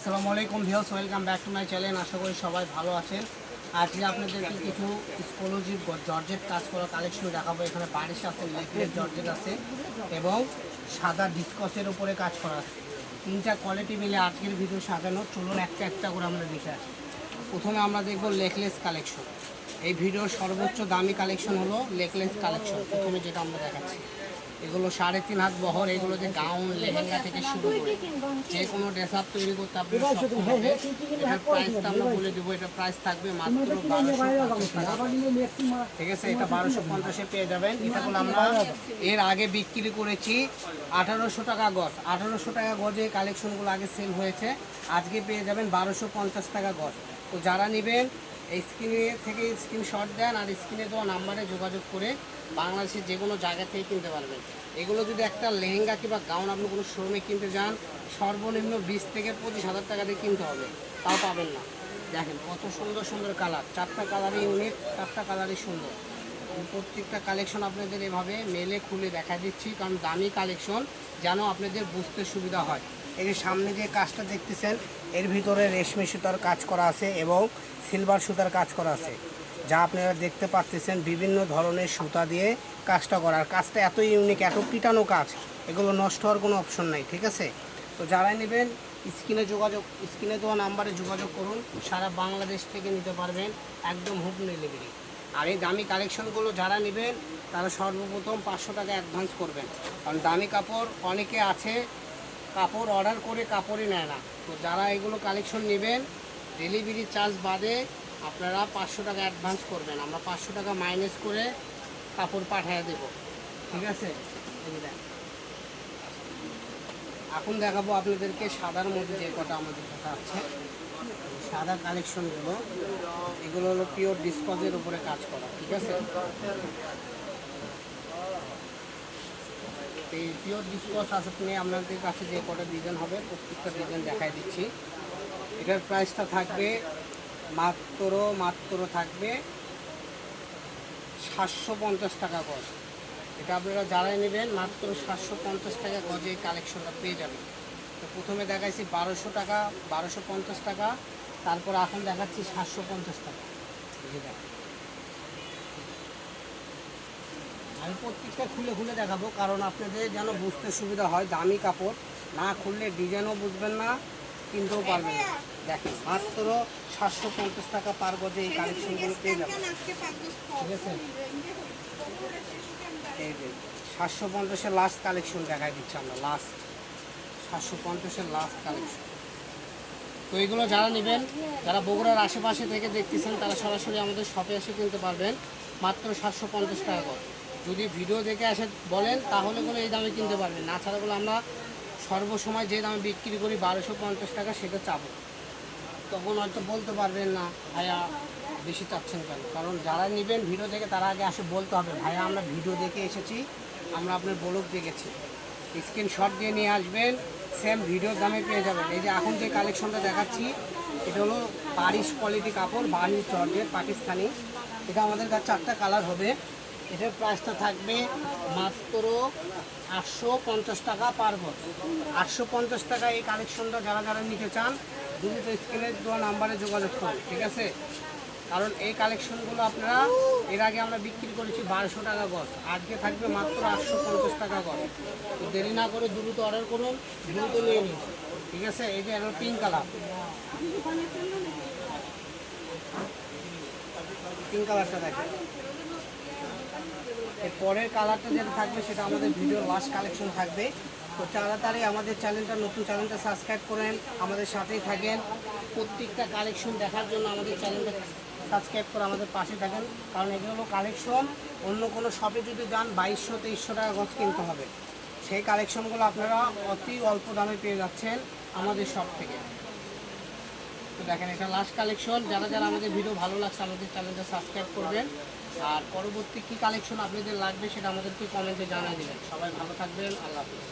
আসসালামু আলাইকুম viewers, welcome back to my channel. আশা করি সবাই ভালো আছেন। আজকে আপনাদেরকে কিছু এক্সক্লুসিভ জর্জেট কাজ করা কালেকশন দেখাবো। এখানে বারিশ আছে, নেকলেস জর্জেট আছে এবং সাদা ডিসকসের উপরে কাজ করা আছে। তিনটা কোয়ালিটি মিলে আজকের ভিডিও সাজানো। চলুন একটা একটা করে আমরা দেখে আসি। প্রথমে আমরা দেখব নেকলেস কালেকশন। এই ভিডিওর সর্বোচ্চ দামি কালেকশন হলো নেকলেস কালেকশন। প্রথমে যেটা আমরা দেখাচ্ছি, এগুলো 3.5 হাত বহর। এগুলো যে গাউন, লেহেঙ্গা থেকে শুরু করে যে কোনো ড্রেস আপ তৈরি করতে আপনার সক্ষম হবে। এটার প্রাইসটা আমরা বলে দেবো। এটা প্রাইস থাকবে মাত্র 1250 টাকা। ঠিক আছে, এটা 1250-এ পেয়ে যাবেন। এটা হলো আমরা এর আগে বিক্রি করেছি 1800 টাকা গজ। 1800 টাকা গজে কালেকশনগুলো আগে সেল হয়েছে। আজকে পেয়ে যাবেন 1250 টাকা গজ। তো যারা নেবেন এই স্ক্রিনে থেকে স্ক্রিনশট দেন আর স্ক্রিনে দেওয়া নাম্বারে যোগাযোগ করে বাংলাদেশের যে কোনো জায়গা থেকে কিনতে পারবেন। এগুলো যদি একটা লেহেঙ্গা কিংবা গাউন আপনি কোনো শোরুমে কিনতে যান, সর্বনিম্ন 20 থেকে 25,000 টাকা দিয়ে কিনতে হবে, তাও পাবেন না। দেখেন কত সুন্দর সুন্দর কালার, 4টা কালারই ইউনিক, 4টা কালারই সুন্দর। প্রত্যেকটা কালেকশন আপনাদের এভাবে মেলে খুলে দেখা দিচ্ছি, কারণ দামি কালেকশন যেন আপনাদের বুঝতে সুবিধা হয়। এই যে সামনে যে কাজটা দেখতেছেন, এর ভিতরে রেশমি সুতার কাজ করা আছে এবং সিলভার সুতার কাজ করা আছে, যা আপনারা দেখতে পাচ্ছেন। বিভিন্ন ধরনের সুতা দিয়ে কাজটা করার কাজটা এত ইউনিক, এত পিটানো কাজ, এগুলো নষ্ট হওয়ার কোনো অপশন নাই। ঠিক আছে, তো যারাই নেবেন স্ক্রিনে দেওয়া নাম্বারে যোগাযোগ করুন। সারা বাংলাদেশ থেকে নিতে পারবেন, একদম হোম ডেলিভারি। আর এই দামি কালেকশনগুলো যারা নেবেন তারা সর্বপ্রথম 500 টাকা অ্যাডভান্স করবেন, কারণ দামি কাপড় অনেকে আছে কাপড় অর্ডার করে কাপড়ই নেয় না। তো যারা এগুলো কালেকশন নেবেন ডেলিভারি চার্জ বাদে আপনারা 500 টাকা অ্যাডভান্স করবেন। আমরা 500 টাকা মাইনাস করে কাপড় পাঠিয়ে দেব। ঠিক আছে, এখন দেখাবো আপনাদেরকে সাদার মধ্যে যে কটা আমাদের কাছে আছে। সাদা কালেকশনগুলো এগুলো হলো পিওর ডিসকজের উপরে কাজ করা। ঠিক আছে, এই পিওর ডিসকস আপনি আপনাদের কাছে যে কটা ডিজাইন হবে প্রত্যেকটা ডিজাইন দেখাই দিচ্ছি। এটার প্রাইসটা থাকবে মাত্র থাকবে 750 টাকা গজ। এটা আপনারা যারাই নেবেন মাত্র 750 টাকা গজে এই কালেকশনটা পেয়ে যাবেন। তো প্রথমে দেখাইছি 1200 টাকা, 1250 টাকা, তারপর এখন দেখাচ্ছি 750 টাকা। আমি প্রত্যেকটা খুলে খুলে দেখাবো, কারণ আপনাদের যেন বুঝতে সুবিধা হয়। দামি কাপড় না খুললে ডিজাইনও বুঝবেন না, কিনতেও পারবেন না। দেখেন মাত্র 750 টাকা পার গজে এই কালেকশনগুলো পেয়ে যাবেন। ঠিক আছে, এই যে 750-এর লাস্ট কালেকশন দেখাই দিচ্ছি আমরা। লাস্ট 750-এর লাস্ট কালেকশন। তো এইগুলো যারা নেবেন, যারা বগুড়ার আশেপাশে থেকে দেখতেছেন, তারা সরাসরি আমাদের শপে এসে কিনতে পারবেন মাত্র 750 টাকা করে। যদি ভিডিও দেখে আসে বলেন তাহলে কোনো এই দামে কিনতে পারবেন না, ছাড়াগুলো আমরা সর্বসময় যে দামে বিক্রি করি 1250 টাকা সেটা চাবো। তখন হয়তো বলতে পারবেন না ভাইয়া বেশি চাচ্ছেন কেন, কারণ যারা নেবেন ভিডিও দেখে তারা আগে আসে বলতে হবে ভাইয়া আমরা ভিডিও দেখে এসেছি, আমরা আপনার ব্লগ দেখেছি। স্ক্রিনশট দিয়ে নিয়ে আসবেন, সেম ভিডিওর দামে পেয়ে যাবেন। এই যে এখন যে কালেকশনটা দেখাচ্ছি এটা হলো বারিশ কোয়ালিটি কাপড়, বারিশ জর্জেট পাকিস্তানি। এটা আমাদের কাছে 4টা কালার হবে। এটার প্রাইসটা থাকবে মাত্র 850 টাকা পার গজ। 850 টাকা এই কালেকশনটা যারা যারা নিতে চান দ্রুত স্ক্রিনে দেওয়া নাম্বারে যোগাযোগ করুন। ঠিক আছে, কারণ এই কালেকশনগুলো আপনারা এর আগে আমরা বিক্রি করেছি 1200 টাকা গজ, আজকে থাকবে মাত্র 850 টাকা গজ। তো দেরি না করে দ্রুত অর্ডার করুন, দ্রুত নিয়ে নিন। ঠিক আছে, এই যে এটা পিঙ্ক কালার, পিঙ্ক কালারটা দেখেন। এর পরের কালারটা যেটা থাকবে সেটা আমাদের ভিডিওর লাস্ট কালেকশন থাকবে। তো তাড়াতাড়ি আমাদের চ্যানেলটা, নতুন চ্যানেলটা সাবস্ক্রাইব করেন, আমাদের সাথেই থাকেন। প্রত্যেকটা কালেকশন দেখার জন্য আমাদের চ্যানেলটা সাবস্ক্রাইব করে আমাদের পাশে থাকেন, কারণ এগুলো হলো কালেকশন। অন্য কোনো শপে যদি যান 2200-2300 টাকা গজ কিনতে হবে, সেই কালেকশনগুলো আপনারা অতি অল্প দামে পেয়ে যাচ্ছেন আমাদের শপ থেকে। তো দেখেন এটা লাস্ট কালেকশন। যারা যারা আমাদের ভিডিও ভালো লাগছে আমাদের চ্যানেলটা সাবস্ক্রাইব করবেন, আর পরবর্তী কী কালেকশন আপনাদের লাগবে সেটা আমাদেরকে কমেন্টে জানিয়ে দেবেন। সবাই ভালো থাকবেন, আল্লাহ হাফিজ।